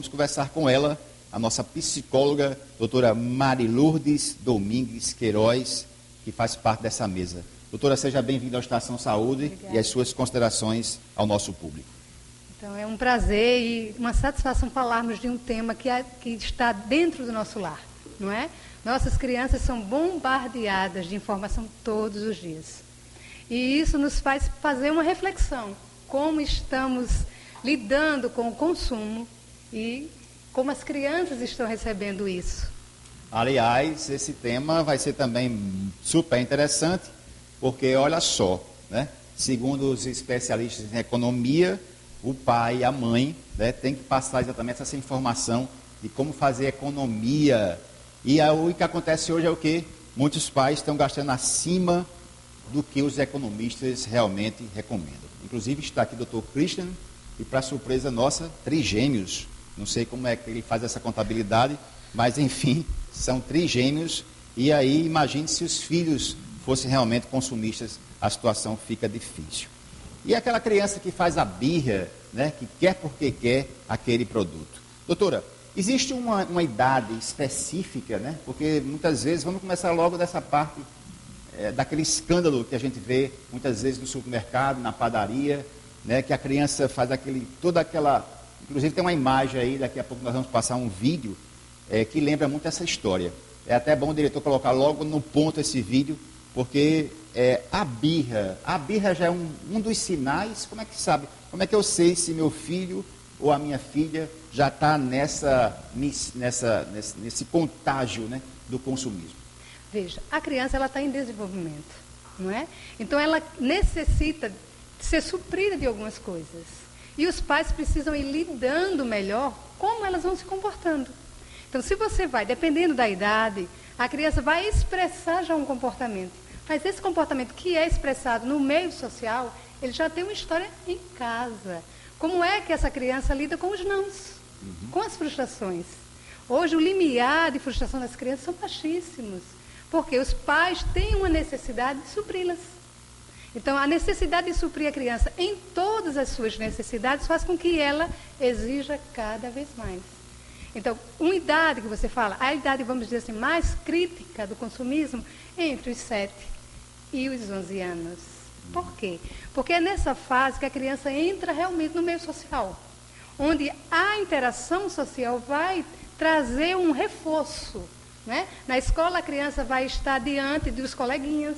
vamos conversar com ela, a nossa psicóloga, doutora Marilurdes Domingues Queiroz, que faz parte dessa mesa. Doutora, seja bem-vinda ao Estação Saúde. Obrigada. E as suas considerações ao nosso público. Então, é um prazer e uma satisfação falarmos de um tema que está dentro do nosso lar, não é? Nossas crianças são bombardeadas de informação todos os dias. E isso nos faz fazer uma reflexão, como estamos lidando com o consumo e como as crianças estão recebendo isso. Aliás, esse tema vai ser também super interessante, porque olha só, né? Segundo os especialistas em economia, o pai e a mãe, né, têm que passar exatamente essa informação de como fazer economia. E o que acontece hoje é o quê? Muitos pais estão gastando acima do que os economistas realmente recomendam. Inclusive está aqui o Dr. Christian, e para surpresa nossa, trigêmeos. Não sei como é que ele faz essa contabilidade, mas enfim, são trigêmeos. E aí, imagine se os filhos fossem realmente consumistas, a situação fica difícil. E aquela criança que faz a birra, né, que quer porque quer aquele produto. Doutora, existe uma idade específica, né? Porque muitas vezes, vamos começar logo dessa parte, daquele escândalo que a gente vê muitas vezes no supermercado, na padaria, né, que a criança faz toda aquela... Inclusive tem uma imagem aí, daqui a pouco nós vamos passar um vídeo, que lembra muito essa história. É até bom o diretor colocar logo no ponto esse vídeo, porque a birra já é um dos sinais. Como é que sabe? Como é que eu sei se meu filho ou a minha filha já está nesse contágio, né, do consumismo? Veja, a criança está em desenvolvimento, não é? Então ela necessita ser suprida de algumas coisas. E os pais precisam ir lidando melhor como elas vão se comportando. Então, se você vai, dependendo da idade, a criança vai expressar já um comportamento. Mas esse comportamento que é expressado no meio social, ele já tem uma história em casa. Como é que essa criança lida com os nãos, com as frustrações? Hoje, o limiar de frustração das crianças são baixíssimos, porque os pais têm uma necessidade de supri-las. Então, a necessidade de suprir a criança em todas as suas necessidades faz com que ela exija cada vez mais. Então, uma idade que você fala, a idade, vamos dizer assim, mais crítica do consumismo, entre os 7 e os 11 anos. Por quê? Porque é nessa fase que a criança entra realmente no meio social, onde a interação social vai trazer um reforço, né? Na escola, a criança vai estar diante dos coleguinhas,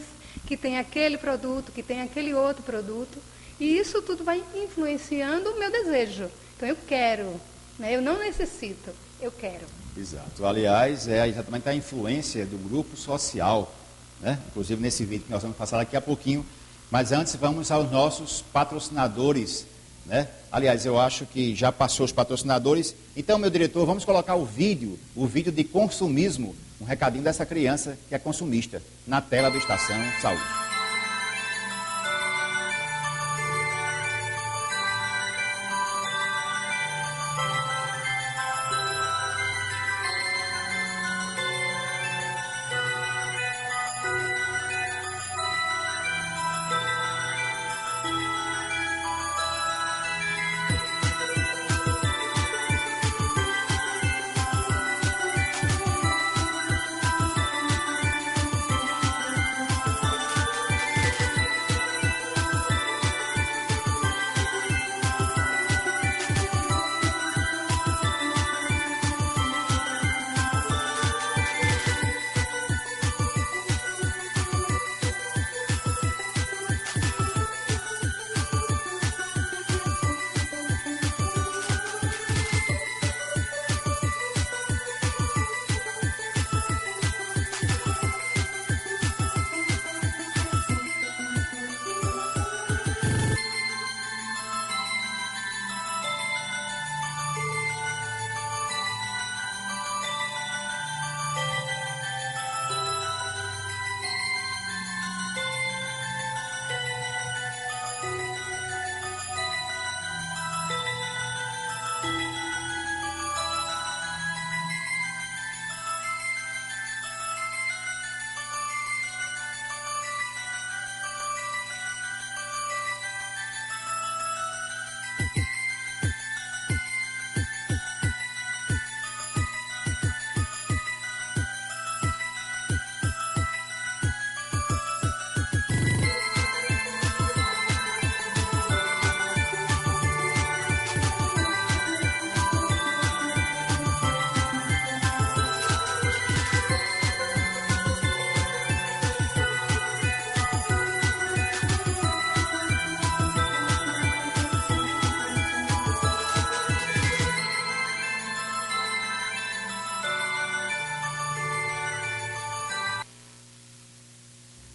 que tem aquele produto, que tem aquele outro produto, e isso tudo vai influenciando o meu desejo. Então, eu quero, né? Eu não necessito, eu quero. Exato. Aliás, é exatamente a influência do grupo social, né? Inclusive nesse vídeo que nós vamos passar daqui a pouquinho. Mas antes, vamos aos nossos patrocinadores, né? Aliás, eu acho que já passou os patrocinadores. Então, meu diretor, vamos colocar o vídeo de consumismo, um recadinho dessa criança que é consumista, na tela do Estação Saúde.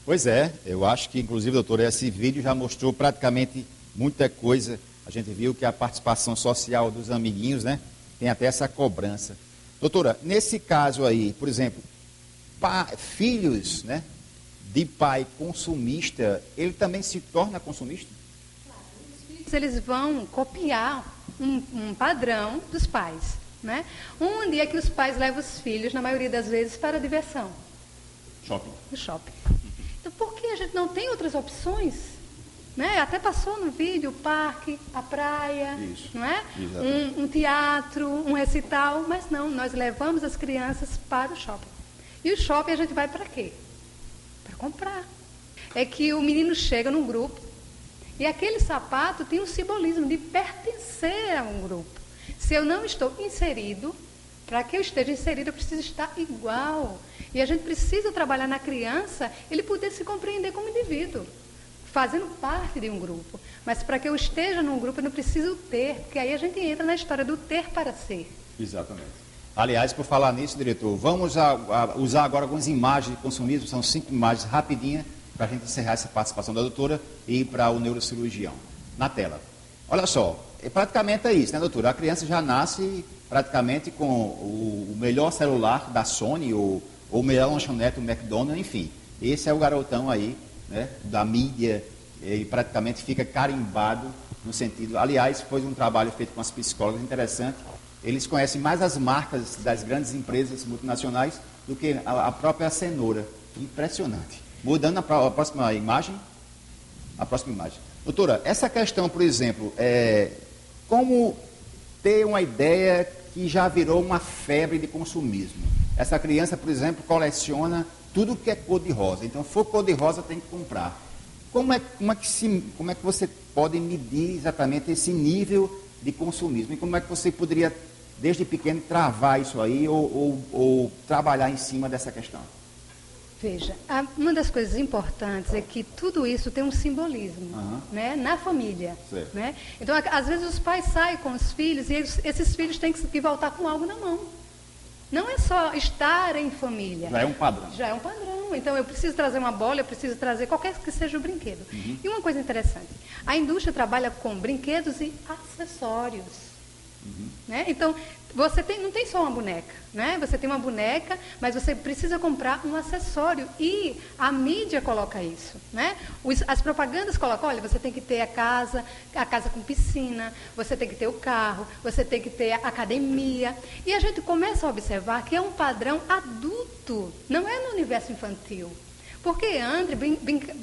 Pois é, eu acho que, inclusive, doutora, esse vídeo já mostrou praticamente muita coisa. A gente viu que a participação social dos amiguinhos, né, tem até essa cobrança. Doutora, nesse caso aí, por exemplo, filhos, né, de pai consumista, ele também se torna consumista? Os filhos, eles vão copiar um padrão dos pais, né? Onde é que os pais levam os filhos, na maioria das vezes, para a diversão? Shopping. No shopping. Então, por que a gente não tem outras opções? Né? Até passou no vídeo o parque, a praia, Isso. não é? Exatamente. Um teatro, um recital, mas não, nós levamos as crianças para o shopping. E o shopping a gente vai para quê? Para comprar. É que o menino chega num grupo e aquele sapato tem um simbolismo de pertencer a um grupo. Se eu não estou inserido, para que eu esteja inserido, eu preciso estar igual. E a gente precisa trabalhar na criança, ele poder se compreender como indivíduo, fazendo parte de um grupo. Mas para que eu esteja num grupo, eu não preciso ter, porque aí a gente entra na história do ter para ser. Exatamente. Aliás, por falar nisso, diretor, vamos usar agora algumas imagens de consumismo, são 5 imagens rapidinhas, para a gente encerrar essa participação da doutora e ir para o neurocirurgião. Na tela. Olha só, praticamente é isso, né, doutora? A criança já nasce praticamente com o melhor celular da Sony, ou o melhor lanchonete, o McDonald's, enfim. Esse é o garotão aí, né, da mídia, ele praticamente fica carimbado no sentido... Aliás, foi um trabalho feito com as psicólogas interessante. Eles conhecem mais as marcas das grandes empresas multinacionais do que a própria cenoura. Impressionante. Mudando a próxima imagem. A próxima imagem. Doutora, essa questão, por exemplo, como ter uma ideia que já virou uma febre de consumismo. Essa criança, por exemplo, coleciona tudo que é cor-de-rosa. Então, for cor-de-rosa, tem que comprar. Como é que você pode medir exatamente esse nível de consumismo? E como é que você poderia, desde pequeno, travar isso aí ou trabalhar em cima dessa questão? Veja, uma das coisas importantes é que tudo isso tem um simbolismo, né, na família. Né? Então, às vezes, os pais saem com os filhos e esses filhos têm que voltar com algo na mão. Não é só estar em família. Já é um padrão. Já é um padrão. Então, eu preciso trazer uma bola, eu preciso trazer qualquer que seja o brinquedo. E uma coisa interessante, a indústria trabalha com brinquedos e acessórios. Né? Então, você não tem só uma boneca, né? Você tem uma boneca, mas você precisa comprar um acessório e a mídia coloca isso, né? As propagandas colocam, olha, você tem que ter a casa com piscina, você tem que ter o carro, você tem que ter a academia. E a gente começa a observar que é um padrão adulto, não é no universo infantil. Porque antes,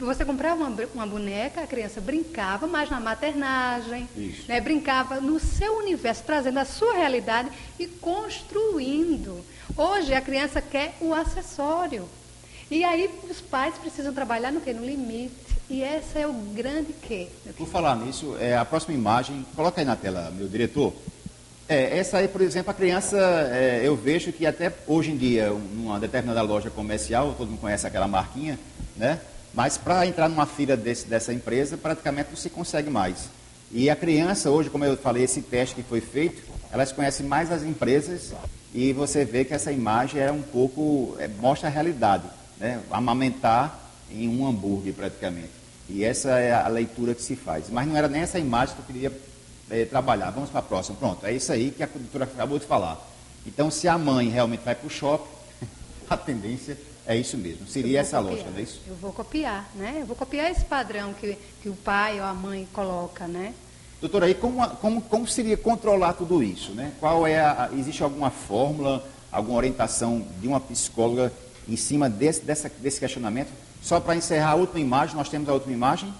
você comprava uma boneca, a criança brincava, mas na maternagem, né, brincava no seu universo, trazendo a sua realidade e construindo. Hoje, a criança quer o acessório. E aí, os pais precisam trabalhar no quê? No limite. E esse é o grande quê? Por falar nisso, a próxima imagem, coloca aí na tela, meu diretor. Essa aí, por exemplo, a criança, eu vejo que até hoje em dia, numa determinada loja comercial, todo mundo conhece aquela marquinha, né? Mas para entrar numa fila dessa empresa, praticamente não se consegue mais. E a criança, hoje, como eu falei, esse teste que foi feito, elas conhecem mais as empresas e você vê que essa imagem é um pouco, mostra a realidade, né? Amamentar em um hambúrguer, praticamente. E essa é a leitura que se faz. Mas não era nem essa imagem que eu queria trabalhar. Vamos para a próxima. Pronto, é isso aí que a doutora acabou de falar. Então, se a mãe realmente vai para o shopping, a tendência é isso mesmo. Seria essa lógica, não é isso? Eu vou copiar, né? Eu vou copiar esse padrão que o pai ou a mãe coloca, né? Doutora, aí como seria controlar tudo isso, né? Existe alguma fórmula, alguma orientação de uma psicóloga em cima desse questionamento? Só para encerrar a última imagem, nós temos a última imagem?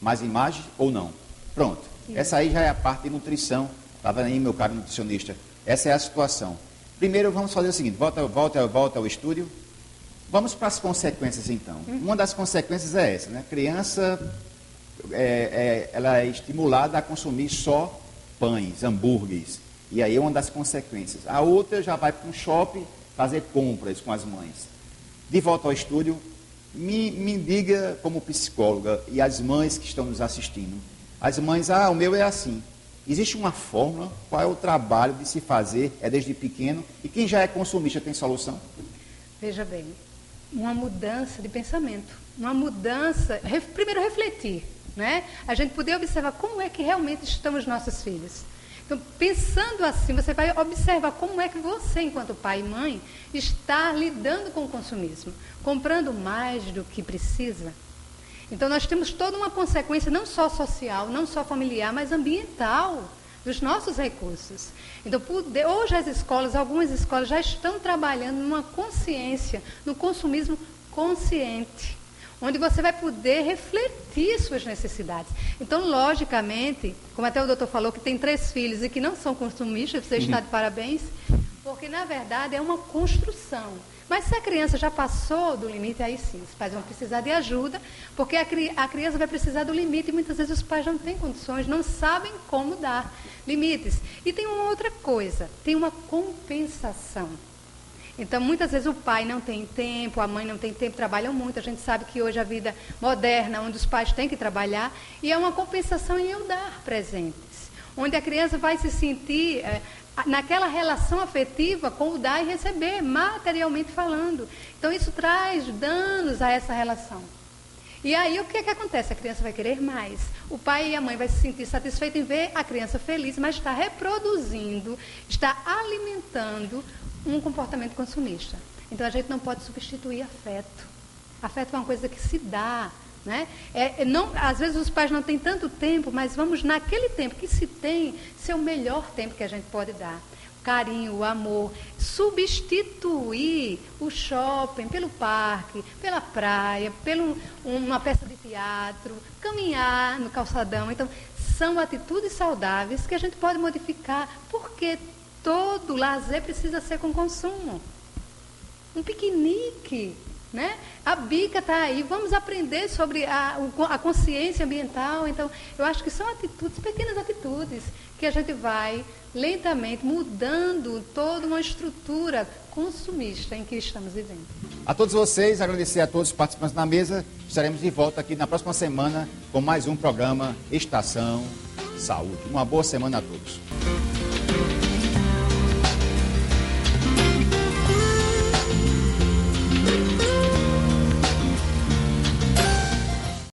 Mais imagens ou não? Pronto. Essa aí já é a parte de nutrição. Está vendo aí, meu caro nutricionista? Essa é a situação. Primeiro, vamos fazer o seguinte. Volta ao estúdio. Vamos para as consequências, então. Uma das consequências é essa, né? A criança, ela é estimulada a consumir só pães, hambúrgueres. E aí é uma das consequências. A outra já vai para um shopping fazer compras com as mães. De volta ao estúdio, me diga como psicóloga e as mães que estão nos assistindo. As mães, o meu é assim. Existe uma fórmula, qual é o trabalho de se fazer, desde pequeno, e quem já é consumista tem solução? Veja bem, uma mudança de pensamento, uma mudança, primeiro refletir, né? A gente poder observar como é que realmente estão os nossos filhos. Então, pensando assim, você vai observar como é que você, enquanto pai e mãe, está lidando com o consumismo, comprando mais do que precisa. Então, nós temos toda uma consequência, não só social, não só familiar, mas ambiental, dos nossos recursos. Então, hoje as escolas, algumas escolas já estão trabalhando numa consciência, no consumismo consciente, onde você vai poder refletir suas necessidades. Então, logicamente, como até o doutor falou, que tem 3 filhos e que não são consumistas, você está de parabéns, porque, na verdade, é uma construção. Mas se a criança já passou do limite, aí sim, os pais vão precisar de ajuda, porque a criança vai precisar do limite e muitas vezes os pais não têm condições, não sabem como dar limites. E tem uma outra coisa, tem uma compensação. Então, muitas vezes o pai não tem tempo, a mãe não tem tempo, trabalham muito. A gente sabe que hoje a vida moderna, onde os pais têm que trabalhar, e é uma compensação em eu dar presentes, onde a criança vai se sentir naquela relação afetiva com o dar e receber, materialmente falando. Então, isso traz danos a essa relação. E aí, o que é que acontece? A criança vai querer mais. O pai e a mãe vai se sentir satisfeito em ver a criança feliz, mas está reproduzindo, está alimentando um comportamento consumista. Então, a gente não pode substituir afeto. Afeto é uma coisa que se dá, né? Às vezes os pais não têm tanto tempo, mas vamos, naquele tempo que se tem, ser o melhor tempo que a gente pode dar. O carinho, o amor, substituir o shopping pelo parque, pela praia, uma peça de teatro, caminhar no calçadão. Então, são atitudes saudáveis que a gente pode modificar, porque todo lazer precisa ser com consumo. Um piquenique, né? A bica está aí, vamos aprender sobre a consciência ambiental. Então, eu acho que são atitudes, pequenas atitudes, que a gente vai lentamente mudando toda uma estrutura consumista em que estamos vivendo. A todos vocês, agradecer a todos os participantes na mesa. Estaremos de volta aqui na próxima semana com mais um programa Estação Saúde. Uma boa semana a todos.